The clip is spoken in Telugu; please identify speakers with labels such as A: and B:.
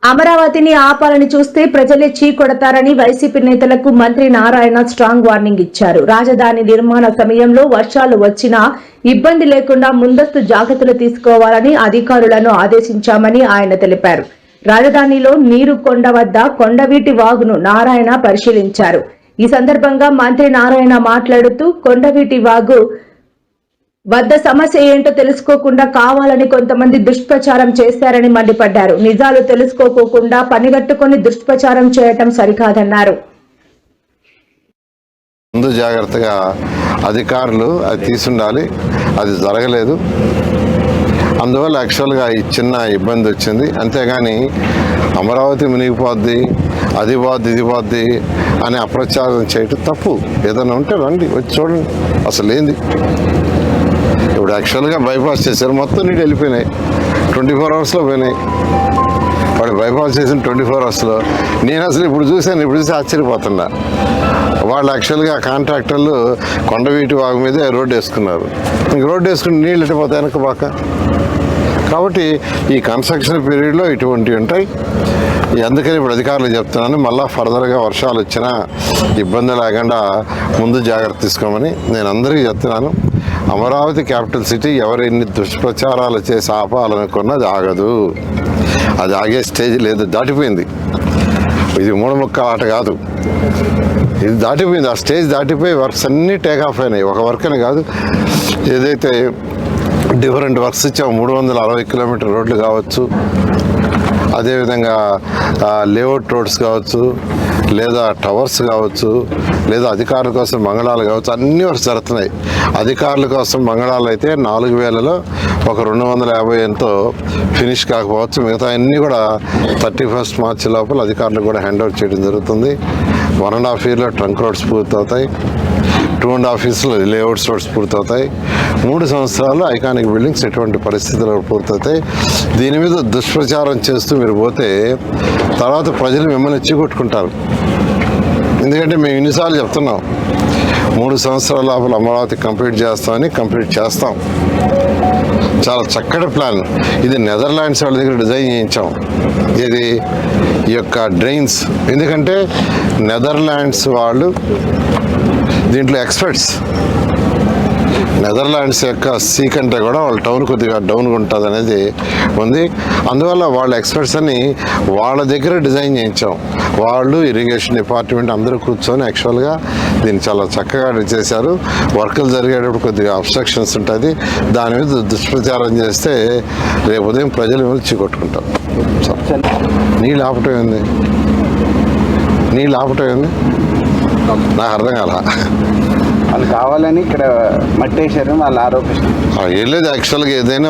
A: అమరావతిని ఆపాలని చూస్తే ప్రజలే చీకొడతారని వైసీపీ నేతలకు మంత్రి నారాయణ స్ట్రాంగ్ వార్నింగ్ ఇచ్చారు. రాజధాని నిర్మాణ సమయంలో వర్షాలు వచ్చినా ఇబ్బంది లేకుండా ముందస్తు జాగ్రత్తలు తీసుకోవాలని అధికారులను ఆదేశించామని ఆయన తెలిపారు. రాజధానిలో నీరు కొండ వద్ద కొండవీటి వాగును నారాయణ పరిశీలించారు. ఈ సందర్భంగా మంత్రి నారాయణ మాట్లాడుతూ కొండవీటి వాగు వద్ద సమస్య ఏంటో తెలుసుకోకుండా కావాలని కొంతమంది దుష్ప్రచారం చేశారని మండిపడ్డారు. నిజాలు తెలుసుకోకుండా పనిగట్టుకుని దుష్ప్రచారం చేయటం సరికాదన్నారు.
B: ముందు జాగ్రత్తగా అధికారులు అది తీసుండాలి, అది జరగలేదు. అందువల్ల యాక్చువల్గా ఈ చిన్న ఇబ్బంది వచ్చింది. అంతేగాని అమరావతి మునిగిపోద్ది, అది పోద్ది, ఇది పోద్ది అని అప్రచారం చేయటం తప్పు. ఏదైనా ఉంటే రండి, వచ్చి చూడండి అసలు ఏంది. ఇప్పుడు యాక్చువల్గా బైపాస్ చేశారు, మొత్తం నీళ్ళు వెళ్ళిపోయినాయి. 24 అవర్స్లో పోయినాయి. వాడు బైపాస్ చేసిన 24 అవర్స్లో నేను అసలు ఇప్పుడు చూసి ఆశ్చర్యపోతున్నా. వాళ్ళు యాక్చువల్గా కాంట్రాక్టర్లు కొండవీటి వాగు మీదే రోడ్డు వేసుకున్నారు. ఇంక రోడ్డు వేసుకుని నీళ్ళు ఎట్టిపోతాయి వెనక బాక. కాబట్టి ఈ కన్స్ట్రక్షన్ పీరియడ్లో ఇటువంటివి ఉంటాయి. అందుకని ఇప్పుడు అధికారులు చెప్తున్నాను, మళ్ళీ ఫర్దర్గా వర్షాలు వచ్చినా ఇబ్బంది లేకుండా ముందు జాగ్రత్త తీసుకోమని నేను అందరికీ చెప్తున్నాను. అమరావతి క్యాపిటల్ సిటీ ఎవరు ఎన్ని దుష్ప్రచారాలు చేసి ఆపాలనుకున్నది ఆగదు. అది ఆగే స్టేజ్ లేదు, దాటిపోయింది. ఇది మూడముక్కల ఆట కాదు, ఇది దాటిపోయింది. ఆ స్టేజ్ దాటిపోయి వర్క్స్ అన్నీ టేక్ ఆఫ్ అయినాయి. ఒక వర్క్ అని కాదు, ఏదైతే డిఫరెంట్ వర్క్స్ ఇచ్చాము, 360 కిలోమీటర్ రోడ్లు కావచ్చు, అదేవిధంగా లేఅవుట్ రోడ్స్ కావచ్చు, లేదా టవర్స్ కావచ్చు, లేదా అధికారుల కోసం మంగళాలు కావచ్చు, అన్ని వర్క్స్ జరుగుతున్నాయి. అధికారుల కోసం మంగళాలు అయితే 4000లో ఒక 250 ఎంతో ఫినిష్ కాకపోవచ్చు. మిగతా అన్నీ కూడా 31 మార్చి లోపల అధికారులకు కూడా హ్యాండ్ ఓవర్ చేయడం జరుగుతుంది. 1.5 yearలో ట్రంక్ రోడ్స్ పూర్తవుతాయి. 2.5 yearsలో లేఅవుట్స్ రోడ్స్ పూర్తవుతాయి. 3 సంవత్సరాలు ఐకానిక్ బిల్డింగ్స్ ఎటువంటి పరిస్థితుల్లో పూర్తవుతాయి. దీని మీద దుష్ప్రచారం చేస్తూ మీరు పోతే తర్వాత ప్రజలు మిమ్మల్ని చీకొట్టుకుంటారు. ఎందుకంటే మేము ఇన్నిసార్లు చెప్తున్నాం, 3 సంవత్సరాల లోపల అమరావతి కంప్లీట్ చేస్తామని. కంప్లీట్ చేస్తాం. చాలా చక్కటి ప్లాన్ ఇది. నెదర్లాండ్స్ వాళ్ళ దగ్గర డిజైన్ చేయించాం. ఇది ఈ యొక్క డ్రైన్స్. ఎందుకంటే నెదర్లాండ్స్ వాళ్ళు దీంట్లో ఎక్స్పర్ట్స్. నెదర్లాండ్స్ యొక్క సీ కంటే కూడా వాళ్ళ టౌన్ కొద్దిగా డౌన్గా ఉంటుంది అనేది ఉంది. అందువల్ల వాళ్ళ ఎక్స్పర్ట్స్ అని వాళ్ళ దగ్గర డిజైన్ చేయించాం. వాళ్ళు ఇరిగేషన్ డిపార్ట్మెంట్ అందరూ కూర్చొని యాక్చువల్గా దీన్ని చాలా చక్కగా చేశారు. వర్కులు జరిగేటప్పుడు కొద్దిగా అబ్స్ట్రక్షన్స్ ఉంటుంది. దాని మీద దుష్ప్రచారం చేస్తే రేపు ఉదయం ప్రజలు మీద చీకొట్టుకుంటాం. నీళ్ళు ఆపటం ఏంది? నీళ్ళు ఆపటం ఏంది? నాకు అర్థం కాల.
C: వాళ్ళు కావాలని ఇక్కడ మట్టేశారని వాళ్ళు ఆరోపిస్తారు.
B: ఏం లేదు, యాక్చువల్గా ఏదైనా